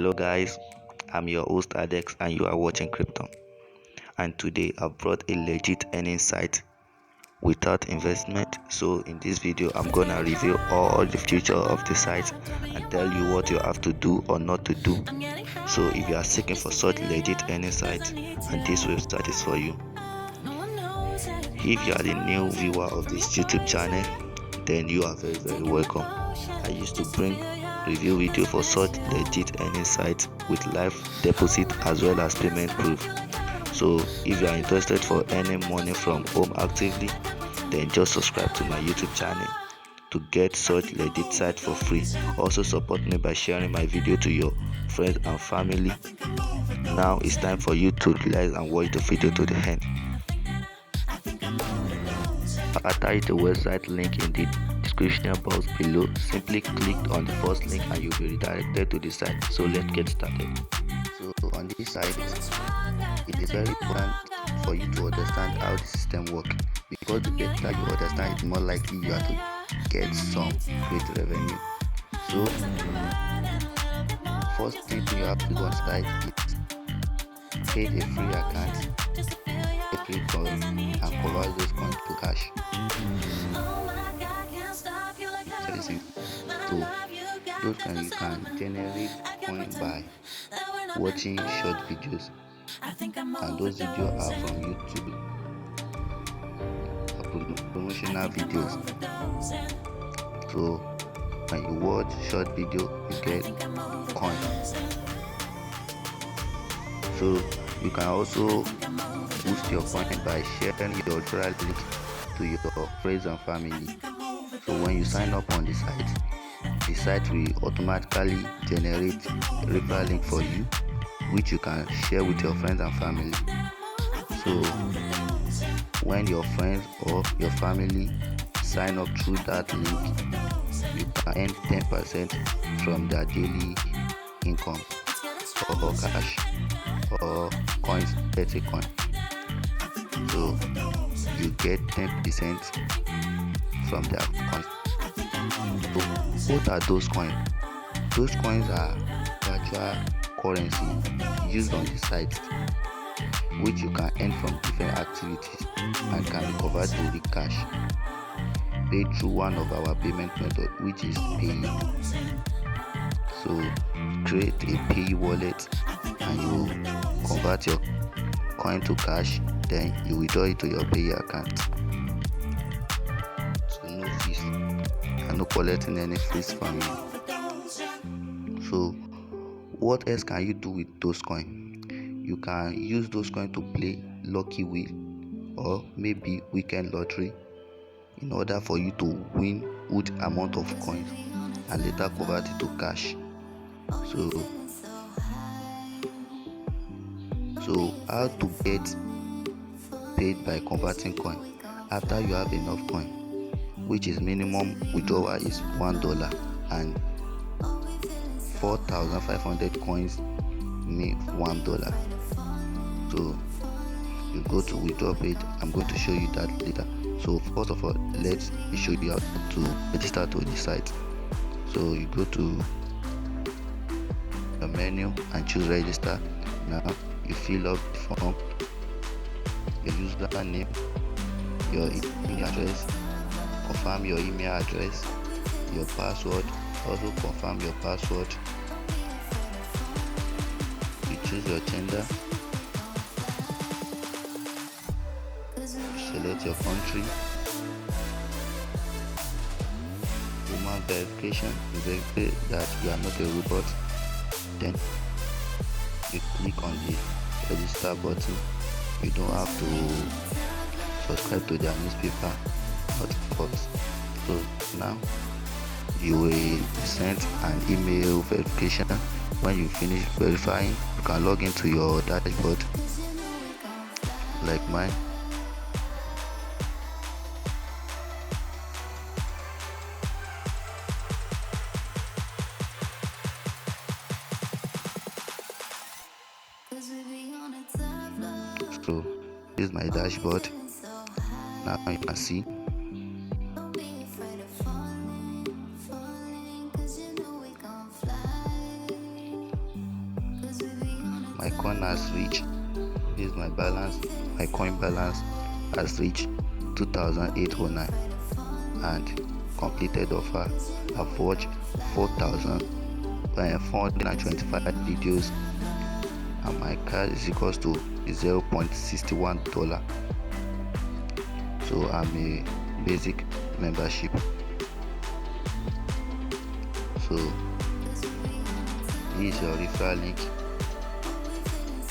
Hello guys, I'm your host Adex and you are watching Crypto. And today I've brought a legit earning site without investment. So in this video I'm gonna reveal all the future of the site and tell you what you have to do or not to do. So if you are seeking for such legit earning site and this website is for you. If you are the new viewer of this YouTube channel, then you are very welcome. I used to bring review video for such legit earning sites with live deposit as well as payment proof. So if you are interested for earning money from home actively, then just subscribe to my YouTube channel to get such legit site for free. Also support me by sharing my video to your friends and family. Now it's time for you to relax and watch the video to the end. Attach the website link in the description box below. Simply click on the first link and you'll be redirected to the site. So let's get started. So on this site, it is very important for you to understand how the system works, because the better you understand, it's more likely you are to get some great revenue. So first thing you have to do on site is create a free account, create coins and convert those coins to cash. So those can you can generate coin by watching short videos, and those videos are from YouTube, promotional videos. So when you watch short video, you get coins. So you can also boost your coin by sharing your referral link to your friends and family. So when you sign up on the site will automatically generate referral link for you, which you can share with your friends and family. So when your friends or your family sign up through that link, you can earn 10% from their daily income, or cash, or coins, 30 coins. So you get 10% from their coins. So what are those coins? Those coins are virtual currency used on the site, which you can earn from different activities and can be converted to the cash paid through one of our payment method, which is Pay. So create a Pay wallet and you convert your coin to cash, then you withdraw it to your Pay account. So no fees and no collecting any fees from you. So what else can you do with those coins? You can use those coins to play lucky wheel or maybe weekend lottery in order for you to win huge amount of coins and later convert it to cash. So how to get paid by converting coin? After you have enough coin, which is minimum withdrawal is $1, and 4,500 coins mean $1. So you go to withdraw page. I'm going to show you that later. So first of all, let me show you how to register to the site. So you go to the menu and choose register. Now you fill up the form, your username, your email address, confirm your email address, your password, also confirm your password. You choose your gender, select your country, human verification, you verify that you are not a robot. Then you click on the register button. You don't have to subscribe to their newspaper, not first. So now you will send an email verification. When you finish verifying, you can log into your dashboard like mine. So this is my dashboard. Now you can see my coin has reached, this is my balance, my coin balance has reached 2,809, and completed offer, I've watched 4,425 videos, and my cash is equals to $0.61. So I'm a basic membership. So this is your referral link.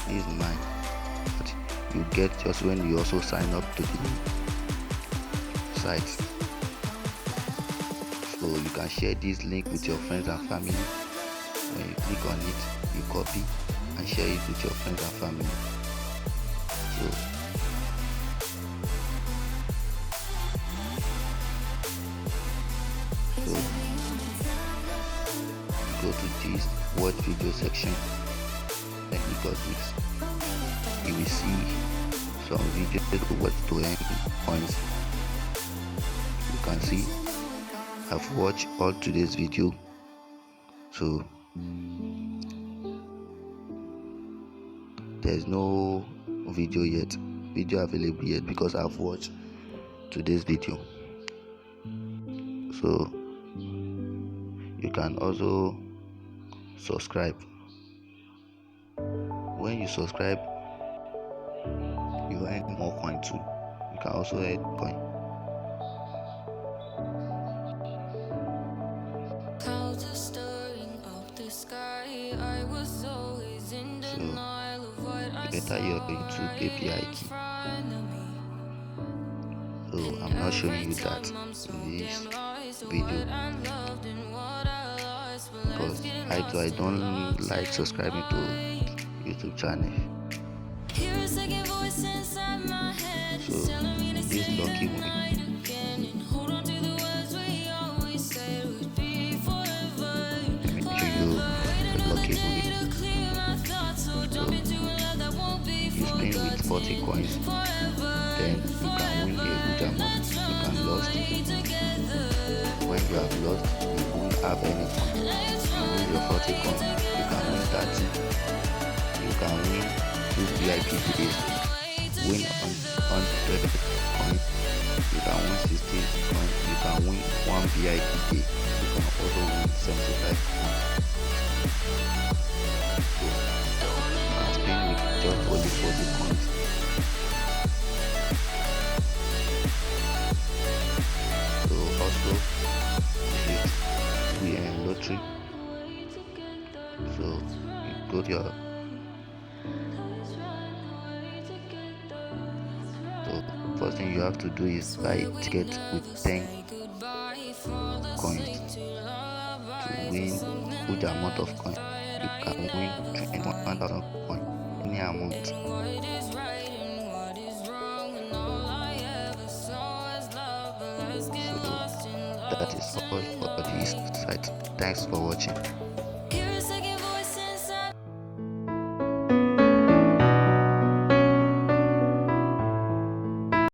This is mine. But you get just when you also sign up to the site. So you can share this link with your friends and family. When you click on it, you copy and share it with your friends and family. So go to this watch video section, then you got this. You will see some videos to watch to earn points. You can see I've watched all today's video. So there's no video available yet because I've watched today's video. So you can also subscribe. When you subscribe, you earn more coin too. You can also earn coin. So enter your YouTube API key. So I'm not showing you that in this video because I don't like subscribing to YouTube channel. So this lucky win, make sure you lucky win. So you spin with 40 coins, then you can win a good amount. You can lose. When you have lost, you won't have any coin. You win your 40 coins, you can win 30. You can win 2 VIP days. Win on 100 coins. You can win 60 coins. You can win 1 VIP day. You can also win 75 coins. So you can spin with just only 40 coins. So also we are in lottery. So you go to your first thing you have to do is buy a ticket with 10 coins to win good amount of coins. You can win 21,000 coins, any amount. So that is all for this site. Thanks for watching.